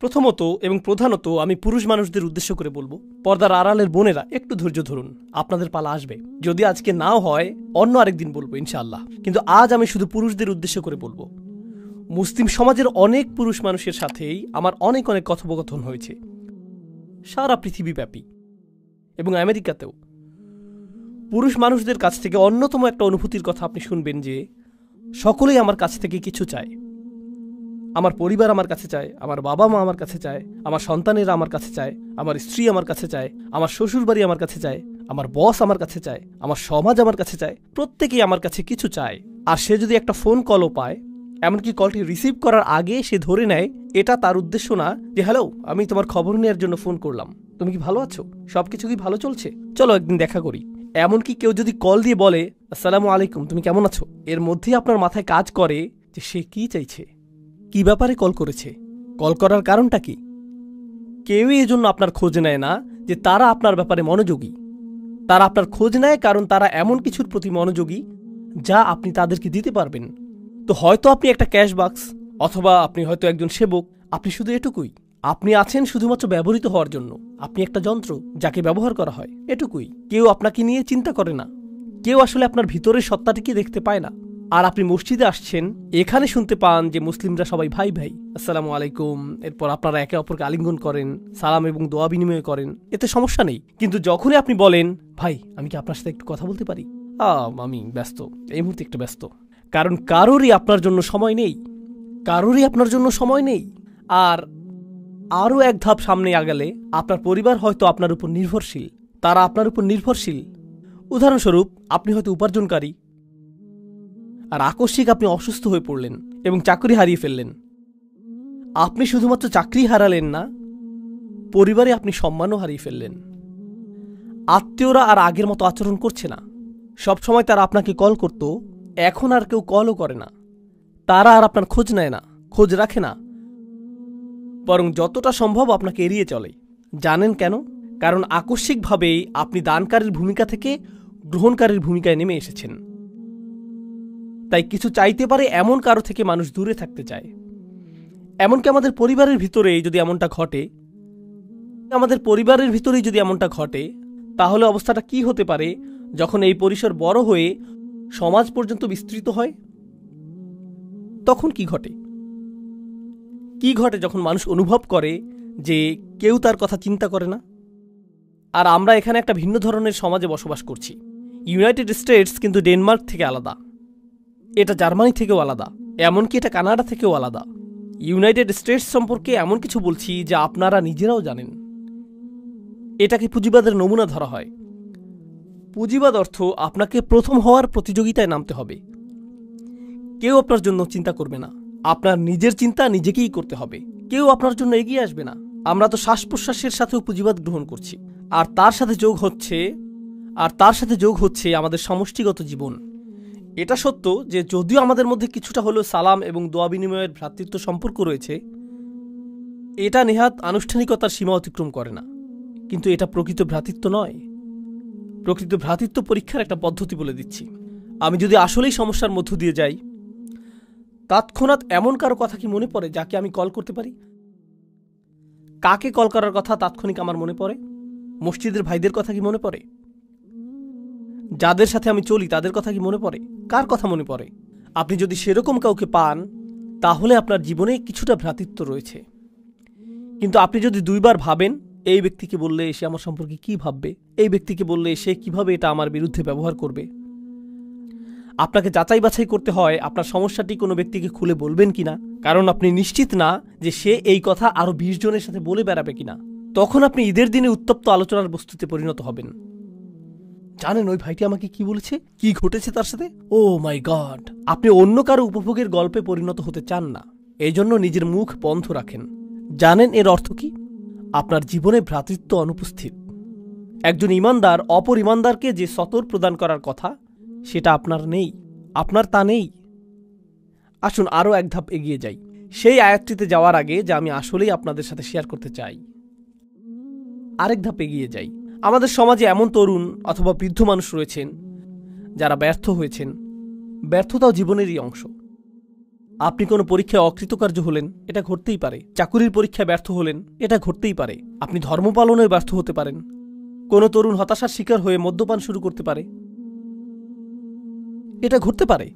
প্রথমত এবং প্রধানত আমি পুরুষ মানুষদের উদ্দেশ্য করে বলবো, পর্দার আড়ালের বোনেরা একটু ধৈর্য ধরুন, আপনাদের পালা আসবে। যদি আজকে নাও হয় অন্য আরেকদিন বলবো ইনশাআল্লাহ, কিন্তু আজ আমি শুধু পুরুষদের উদ্দেশ্য করে বলবো। মুসলিম সমাজের অনেক পুরুষ মানুষের সাথেই আমার অনেক অনেক কথোপকথন হয়েছে, সারা পৃথিবীব্যাপী এবং আমেরিকাতেও। পুরুষ মানুষদের কাছ থেকে অন্যতম একটা অনুভূতির কথা আপনি শুনবেন যে সকলেই আমার কাছ থেকে কিছু চায়। আমার পরিবার আমার কাছে চায়, আমার বাবা মা আমার কাছে চায়, আমার সন্তানেরা আমার কাছে চায়, আমার স্ত্রী আমার কাছে চায়, আমার শ্বশুরবাড়ি আমার কাছে চায়, আমার বস আমার কাছে চায়, আমার সমাজ আমার কাছে চায়, প্রত্যেকেই আমার কাছে কিছু চায়। আর সে যদি একটা ফোন কলও পায়, এমনকি কলটি রিসিভ করার আগে সে ধরে নেয় এটা তার উদ্দেশ্য না যে হ্যালো, আমি তোমার খবর নেওয়ার জন্য ফোন করলাম, তুমি কি ভালো আছো, সবকিছু কি ভালো চলছে, চলো একদিন দেখা করি। এমনকি কেউ যদি কল দিয়ে বলে আসসালামু আলাইকুম, তুমি কেমন আছো, এর মধ্যেই আপনার মাথায় কাজ করে যে সে কি চাইছে, কি ব্যাপারে কল করেছে, কল করার কারণটা কি। কেউই এজন্য আপনার খোঁজ নেয় না যে তারা আপনার ব্যাপারে মনোযোগী। তারা আপনার খোঁজ নেয় কারণ তারা এমন কিছুর প্রতি মনোযোগী যা আপনি তাদেরকে দিতে পারবেন। তো হয়তো আপনি একটা ক্যাশ বাক্স, অথবা আপনি হয়তো একজন সেবক, আপনি শুধু এটুকুই। আপনি আছেন শুধুমাত্র ব্যবহৃত হওয়ার জন্য। আপনি একটা যন্ত্র যাকে ব্যবহার করা হয়, এটুকুই। কেউ আপনাকে নিয়ে চিন্তা করে না, কেউ আসলে আপনার ভিতরের সত্তাটিকে দেখতে পায় না। আর আপনি মসজিদে আসছেন, এখানে শুনতে পান যে মুসলিমরা সবাই ভাই ভাই, আসসালামু আলাইকুম, এরপর আপনারা একে অপরকে আলিঙ্গন করেন, সালাম এবং দোয়া বিনিময় করেন, এতে সমস্যা নেই। কিন্তু যখনই আপনি বলেন ভাই আমি কি আপনার সাথে একটু কথা বলতে পারি, আমি ব্যস্ত, এই মুহূর্তে একটু ব্যস্ত, কারণ কারোরই আপনার জন্য সময় নেই, কারোরই আপনার জন্য সময় নেই। আর আরও এক ধাপ সামনে আগালে আপনার পরিবার হয়তো আপনার উপর নির্ভরশীল, তারা আপনার উপর নির্ভরশীল। উদাহরণস্বরূপ আপনি হয়তো উপার্জনকারী, আর আকস্মিক আপনি অসুস্থ হয়ে পড়লেন এবং চাকরি হারিয়ে ফেললেন। আপনি শুধুমাত্র চাকরি হারালেন না, পরিবারে আপনি সম্মানও হারিয়ে ফেললেন। আত্মীয়রা আর আগের মতো আচরণ করছে না। সবসময় তারা আপনাকে কল করত, এখন আর কেউ কলও করে না। তারা আর আপনার খোঁজ নেয় না, খোঁজ রাখে না, বরং যতটা সম্ভব আপনাকে এড়িয়ে চলে। জানেন কেন? কারণ আকস্মিকভাবেই আপনি দানকারীর ভূমিকা থেকে গ্রহণকারীর ভূমিকায় নেমে এসেছেন। তাই কিছু চাইতে পারে এমন কারো থেকে মানুষ দূরে থাকতে চায়। এমনকি আমাদের পরিবারের ভিতরেই যদি এমনটা ঘটে, তাহলে অবস্থাটা কি হতে পারে যখন এই পরিসর বড় হয়ে সমাজ পর্যন্ত বিস্তৃত হয়? তখন কি ঘটে যখন মানুষ অনুভব করে যে কেউ তার কথা চিন্তা করে না? আর আমরা এখানে একটা ভিন্ন ধরনের সমাজে বসবাস করছি। ইউনাইটেড স্টেটস কিন্তু ডেনমার্ক থেকে আলাদা, এটা জার্মানি থেকেও আলাদা, এমনকি এটা কানাডা থেকেও আলাদা। ইউনাইটেড স্টেটস সম্পর্কে এমন কিছু বলছি যা আপনারা নিজেরাও জানেন। এটাকে পুঁজিবাদের নমুনা ধরা হয়। পুঁজিবাদ অর্থ আপনাকে প্রথম হওয়ার প্রতিযোগিতায় নামতে হবে। কেউ আপনার জন্য চিন্তা করবে না, আপনার নিজের চিন্তা নিজেকেই করতে হবে। কেউ আপনার জন্য এগিয়ে আসবে না। আমরা তো শ্বাস প্রশ্বাসের সাথেও পুঁজিবাদ গ্রহণ করছি, আর তার সাথে যোগ হচ্ছে আমাদের সমষ্টিগত জীবন। এটা সত্য যে যদিও আমাদের মধ্যে কিছুটা হলেও সালাম এবং দোয়া বিনিময়ের ভ্রাতৃত্ব সম্পর্ক রয়েছে, এটা নেহাত আনুষ্ঠানিকতার সীমা অতিক্রম করে না, কিন্তু এটা প্রকৃত ভ্রাতৃত্ব নয়। প্রকৃত ভ্রাতৃত্ব পরীক্ষার একটা পদ্ধতি বলে দিচ্ছি। আমি যদি আসলেই সমস্যার মধ্য দিয়ে যাই, তৎক্ষণাৎ এমন কারো কথা কি মনে পড়ে যাকে আমি কল করতে পারি? কাকে কল করার কথা তাৎক্ষণিক আমার মনে পড়ে? মসজিদের ভাইদের কথা কি মনে পড়ে? যাদের সাথে আমি চলি তাদের কথা কি মনে পড়ে? কার কথা মনে পড়ে? আপনি যদি সেরকম কাউকে পান, তাহলে আপনার জীবনে কিছুটা ভ্রাতৃত্ব রয়েছে। কিন্তু আপনি যদি দুইবার ভাবেন এই ব্যক্তিকে বললে সে আমার সম্পর্কে কি ভাববে, এই ব্যক্তিকে বললে সে কিভাবে এটা আমার বিরুদ্ধে ব্যবহার করবে, আপনাকে যাচাই বাছাই করতে হয় আপনার সমস্যাটি কোনো ব্যক্তিকে খুলে বলবেন কিনা, কারণ আপনি নিশ্চিত না যে সে এই কথা আরো 20 জনের সাথে বলে বেড়াবে কিনা। তখন আপনি ঈদের দিনে উত্তপ্ত আলোচনার বস্তুতে পরিণত হবেন। জানেন ওই ভাইটি আমাকে কি বলেছে, কি ঘটেছে তার সাথে? ও মাই গড! আপনি অন্য কারো উপভোগের গল্পে পরিণত হতে চান না, এই জন্য নিজের মুখ বন্ধ রাখেন। জানেন এর অর্থ কি? আপনার জীবনে ভ্রাতৃত্ব অনুপস্থিত। একজন ইমানদার অপর ইমানদারকে যে সতর প্রদান করার কথা, সেটা আপনার তা নেই। আসুন আরও এক ধাপ এগিয়ে যাই, সেই আয়াতটিতে যাওয়ার আগে যা আমি আসলেই আপনাদের সাথে শেয়ার করতে চাই। আরেক ধাপ এগিয়ে যাই। আমাদের সমাজে এমন তরুণ অথবা বৃদ্ধ মানুষ রয়েছেন যারা ব্যর্থ হয়েছেন। ব্যর্থতাও জীবনেরই অংশ। আপনি কোনো পরীক্ষায় অকৃতকার্য হলেন, এটা ঘটতেই পারে। চাকুরির পরীক্ষায় ব্যর্থ হলেন, এটা ঘটতেই পারে। আপনি ধর্ম পালনে ব্যর্থ হতে পারেন। কোনো তরুণ হতাশার শিকার হয়ে মদ্যপান শুরু করতে পারে, এটা ঘটতে পারে।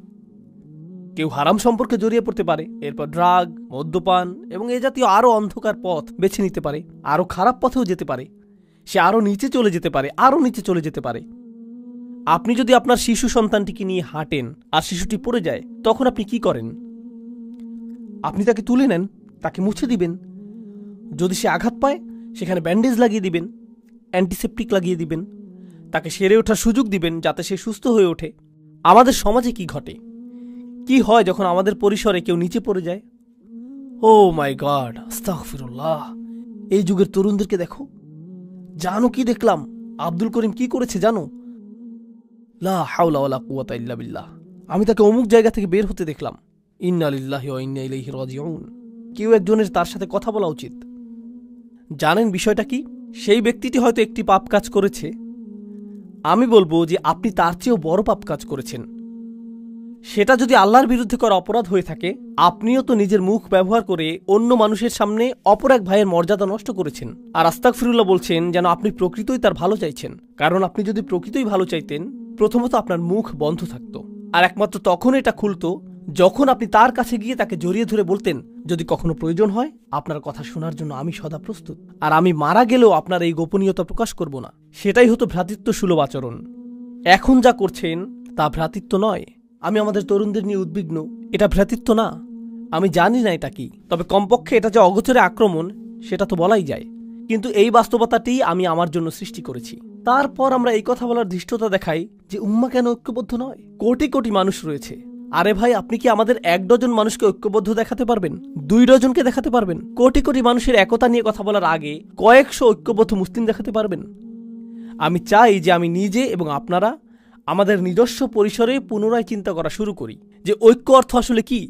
কেউ হারাম সম্পর্কে জড়িয়ে পড়তে পারে, এরপর ড্রাগ, মদ্যপান এবং এ জাতীয় আরও অন্ধকার পথ বেছে নিতে পারে, আরও খারাপ পথেও যেতে পারে। সে আরও নিচে চলে যেতে পারে, আরও নিচে চলে যেতে পারে। আপনি যদি আপনার শিশু সন্তানটিকে নিয়ে হাঁটেন আর শিশুটি পড়ে যায়, তখন আপনি কি করেন? আপনি তাকে তুলে নেন, তাকে মুছে দিবেন। যদি সে আঘাত পায়, সেখানে ব্যান্ডেজ লাগিয়ে দিবেন, অ্যান্টিসেপটিক লাগিয়ে দিবেন, তাকে সেরে ওঠার সুযোগ দিবেন যাতে সে সুস্থ হয়ে ওঠে। আমাদের সমাজে কি ঘটে, কি হয় যখন আমাদের পরিসরে কেউ নিচে পড়ে যায়? ও মাই গড, আস্তাগফিরুল্লাহ। এই যুগের তরুণদেরকে দেখো। জানো কি দেখলাম? আব্দুল করিম কি করেছে জানো? লা হাওলা ওয়ালা কুওয়াতা ইল্লা বিল্লাহ। আমি তাকে অমুক জায়গা থেকে বের হতে দেখলাম। ইন্না লিল্লাহি ওয়া ইন্না ইলাইহি রাজিউন। কেউ একজনের তার সাথে কথা বলা উচিত। জানেন বিষয়টা কি? সেই ব্যক্তিটি হয়তো একটি পাপ কাজ করেছে, আমি বলবো যে আপনি তার চেয়েও বড় পাপ কাজ করেছেন। সেটা যদি আল্লাহর বিরুদ্ধে করা অপরাধ হয়ে থাকে, আপনিও তো নিজের মুখ ব্যবহার করে অন্য মানুষের সামনে অপর এক ভাইয়ের মর্যাদা নষ্ট করেছেন। আর আস্তাগফিরুল্লাহ বলছেন যেন আপনি প্রকৃতই তার ভালো চাইছেন। কারণ আপনি যদি প্রকৃতই ভালো চাইতেন, প্রথমত আপনার মুখ বন্ধ থাকত, আর একমাত্র তখন এটা খুলতো যখন আপনি তার কাছে গিয়ে তাকে জড়িয়ে ধরে বলতেন, যদি কখনো প্রয়োজন হয় আপনার কথা শোনার জন্য আমি সদা প্রস্তুত, আর আমি মারা গেলেও আপনার এই গোপনীয়তা প্রকাশ করব না। সেটাই হতো ভ্রাতৃত্ব সুলভ আচরণ। এখন যা করছেন তা ভ্রাতৃত্ব নয়। আমি আমাদের তরুণদের নিয়ে উদ্বিগ্ন। এটা ভ্রাতৃত্ব না। আমি জানি না এটা কি, তবে কমপক্ষে এটা যে অগোচরে আক্রমণ সেটা তো বলাই যায়। কিন্তু এই বাস্তবতাটি আমি আমার জন্য সৃষ্টি করেছি। তারপর আমরা এই কথা বলার ধৃষ্টতা দেখাই যে উম্মাহ কেন ঐক্যবদ্ধ নয়? কোটি কোটি মানুষ রয়েছে। আরে ভাই, আপনি কি আমাদের 1 ডজন মানুষকে ঐক্যবদ্ধ দেখাতে পারবেন? 2 ডজনকে দেখাতে পারবেন? কোটি কোটি মানুষের একতা নিয়ে কথা বলার আগে কয়েকশো ঐক্যবদ্ধ মুসলিম দেখাতে পারবেন? আমি চাই যে আমি নিজে এবং আপনারা আমাদের নিজস্ব পরিসরে পুনরায় চিন্তা করা শুরু করি যে ঐক্য অর্থ আসলে কি।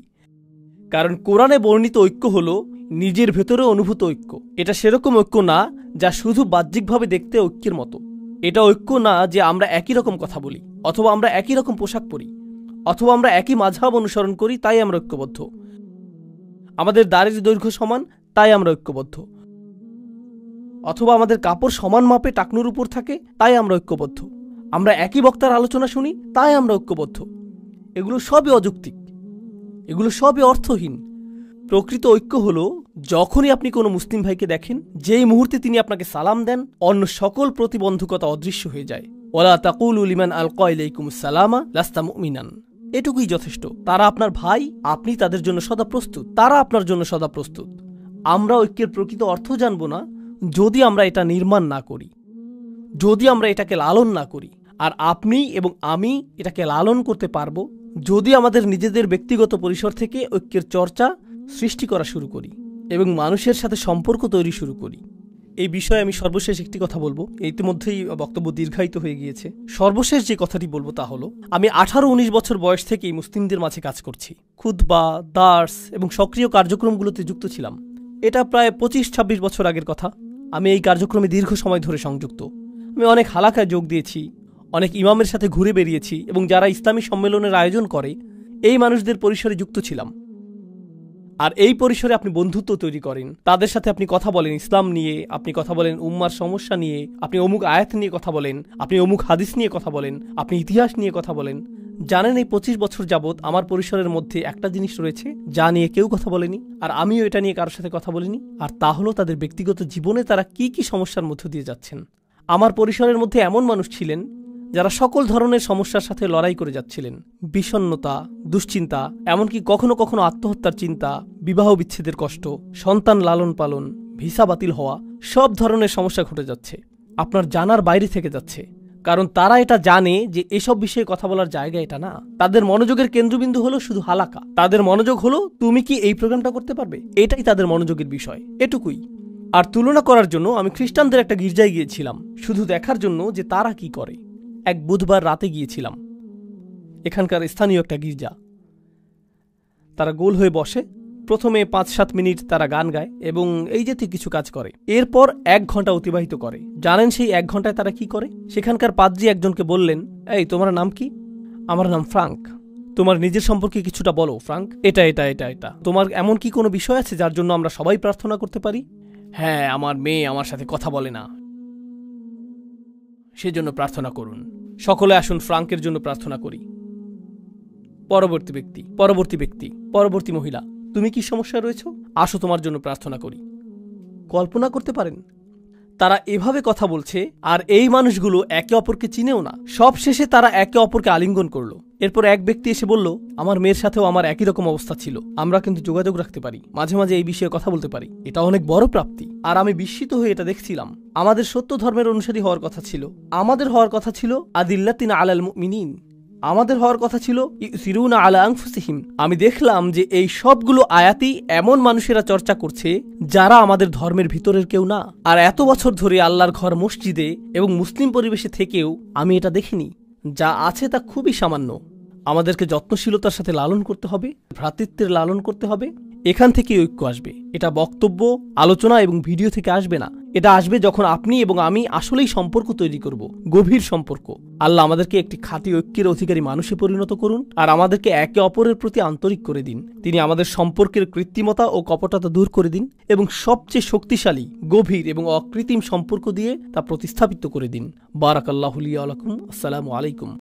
কারণ কোরআনে বর্ণিত ঐক্য হলো নিজের ভেতরে অনুভূত ঐক্য। এটা সেরকম ঐক্য না যা শুধু বাহ্যিকভাবে দেখতে ঐক্যের মতো। এটা ঐক্য না যে আমরা একই রকম কথা বলি, অথবা আমরা একই রকম পোশাক পরি, অথবা আমরা একই মাযহাব অনুসরণ করি তাই আমরা ঐক্যবদ্ধ, আমাদের দাড়ির দৈর্ঘ্য সমান তাই আমরা ঐক্যবদ্ধ, অথবা আমাদের কাপড় সমান মাপে টাকনুর উপর থাকে তাই আমরা ঐক্যবদ্ধ, আমরা একই বক্তার আলোচনা শুনি তাই আমরা ঐক্যবদ্ধ। এগুলো সবই অযৌক্তিক, এগুলো সবই অর্থহীন। প্রকৃত ঐক্য হলো যখনই আপনি কোনো মুসলিম ভাইকে দেখেন, যেই মুহূর্তে তিনি আপনাকে সালাম দেন, অন্য সকল প্রতিবন্ধকতা অদৃশ্য হয়ে যায়। ওয়ালা তাকুলু লিমান আলকা ইলাইকুমুস সালামা লাস্তা মুমিনান। এটুকুই যথেষ্ট। তারা আপনার ভাই, আপনি তাদের জন্য সদা প্রস্তুত, তারা আপনার জন্য সদা প্রস্তুত। আমরা ঐক্যের প্রকৃত অর্থ জানব না যদি আমরা এটা নির্মাণ না করি, যদি আমরা এটাকে লালন না করি। আর আপনি এবং আমি এটাকে লালন করতে পারবো যদি আমাদের নিজেদের ব্যক্তিগত পরিসর থেকে ঐক্যের চর্চা সৃষ্টি করা শুরু করি এবং মানুষের সাথে সম্পর্ক তৈরি শুরু করি। এই বিষয়ে আমি সর্বশেষ একটি কথা বলবো। ইতিমধ্যেই বক্তব্য দীর্ঘায়িত হয়ে গিয়েছে। সর্বশেষ যে কথাটি বলবো তা হলো, আমি 18-19 বছর বয়স থেকেই মুসলিমদের মাঝে কাজ করছি। খুতবা, দার্স এবং সক্রিয় কার্যক্রমগুলোতে যুক্ত ছিলাম। এটা প্রায় 25-26 বছর আগের কথা। আমি এই কার্যক্রমে দীর্ঘ সময় ধরে সংযুক্ত। আমি অনেক হালাকায় যোগ দিয়েছি, অনেক ইমামের সাথে ঘুরে বেরিয়েছি এবং যারা ইসলামী সম্মেলনের আয়োজন করে এই মানুষদের পরিসরে যুক্ত ছিলাম। আর এই পরিসরে আপনি বন্ধুত্ব তৈরি করেন, তাদের সাথে আপনি কথা বলেন ইসলাম নিয়ে, আপনি কথা বলেন উম্মার সমস্যা নিয়ে, আপনি অমুক আয়াত নিয়ে কথা বলেন, আপনি অমুক হাদিস নিয়ে কথা বলেন, আপনি ইতিহাস নিয়ে কথা বলেন। জানেন, এই 25 বছর যাবৎ আমার পরিসরের মধ্যে একটা জিনিস রয়েছে যা নিয়ে কেউ কথা বলেনি, আর আমিও এটা নিয়ে কারোর সাথে কথা বলিনি। আর তা হলো তাদের ব্যক্তিগত জীবনে তারা কি কি সমস্যার মধ্য দিয়ে যাচ্ছেন। আমার পরিসরের মধ্যে এমন মানুষ ছিলেন যারা সকল ধরনের সমস্যার সাথে লড়াই করে যাচ্ছিলেন। বিষণ্ণতা, দুশ্চিন্তা, এমনকি কখনো কখনো আত্মহত্যার চিন্তা, বিবাহ বিচ্ছেদের কষ্ট, সন্তান লালন পালন, ভিসা বাতিল হওয়া, সব ধরনের সমস্যা ঘটে যাচ্ছে। আপনার জানার বাইরে থেকে যাচ্ছে, কারণ তারা এটা জানে যে এসব বিষয়ে কথা বলার জায়গা এটা না। তাদের মনোযোগের কেন্দ্রবিন্দু হলো শুধু হালাকা। তাদের মনোযোগ হলো তুমি কি এই প্রোগ্রামটা করতে পারবে, এটাই তাদের মনোযোগের বিষয়, এটুকুই। আর তুলনা করার জন্য আমি খ্রিস্টানদের একটা গির্জায় গিয়েছিলাম, শুধু দেখার জন্য যে তারা কি করে। এক বুধবার রাতে গিয়েছিলাম, এখানকার স্থানীয় একটা গির্জা। তারা গোল হয়ে বসে, প্রথমে 5-7 মিনিট তারা গান গায় এবং এই জাতীয় কিছু কাজ করে। এরপর 1 ঘন্টা অতিবাহিত করে। জানেন সেই 1 ঘন্টায় তারা কি করে? সেখানকার পাদ্রী একজনকে বললেন, এই তোমার নাম কি? আমার নাম ফ্রাঙ্ক। তোমার নিজের সম্পর্কে কিছুটা বলো ফ্রাঙ্ক। এটা তোমার এমন কি কোনো বিষয় আছে যার জন্য আমরা সবাই প্রার্থনা করতে পারি? হ্যাঁ, আমার মেয়ে আমার সাথে কথা বলে না, সেজন্য প্রার্থনা করুন। সকলে আসুন ফ্রাঙ্কের জন্য প্রার্থনা করি। পরবর্তী মহিলা, তুমি কি সমস্যা রয়েছে? আসো তোমার জন্য প্রার্থনা করি। কল্পনা করতে পারেন তারা এভাবে কথা বলছে আর এই মানুষগুলো একে অপরকে চিনেও না। সব শেষে তারা একে অপরকে আলিঙ্গন করলো। এরপর এক ব্যক্তি এসে বলল, আমার মেয়ের সাথেও আমার একই রকম অবস্থা ছিল, আমরা কিন্তু যোগাযোগ রাখতে পারি, মাঝে মাঝে এই বিষয়ে কথা বলতে পারি, এটা অনেক বড় প্রাপ্তি। আর আমি বিস্মিত হয়ে এটা দেখছিলাম। আমাদের সত্য ধর্মের অনুসারী হওয়ার কথা ছিল, আমাদের হওয়ার কথা ছিল আদিল্লাতিনা আলাল মুমিনিন, আমাদের হওয়ার কথা ছিল ইউসিরুনা আলা আনফুসিহিম। আমি দেখলাম যে এই সবগুলো আয়াতই এমন মানুষেরা চর্চা করছে যারা আমাদের ধর্মের ভিতরের কেউ না। আর এত বছর ধরে আল্লাহর ঘর মসজিদে এবং মুসলিম পরিবেশে থেকেও আমি এটা দেখিনি। যা আছে তা খুবই সামান্য। আমাদেরকে যত্নশীলতার সাথে লালন করতে হবে, ভ্রাতৃত্বের লালন করতে হবে। এখান থেকে ঐক্য আসবে। এটা বক্তব্য, আলোচনা এবং ভিডিও থেকে আসবে না। এটা আসবে যখন আপনি এবং আমি আসলেই সম্পর্ক তৈরি করব, গভীর সম্পর্ক। আল্লাহ আমাদেরকে একটি খাঁটি ঐক্যের অধিকারী মানুষে পরিণত করুন আর আমাদেরকে একে অপরের প্রতি আন্তরিক করে দিন। তিনি আমাদের সম্পর্কের কৃত্রিমতা ও কপটতা দূর করে দিন এবং সবচেয়ে শক্তিশালী, গভীর এবং অকৃত্রিম সম্পর্ক দিয়ে তা প্রতিস্থাপিত করে দিন। বারাকাল্লাহু লি ওয়া লাকুম। আসসালামু আলাইকুম।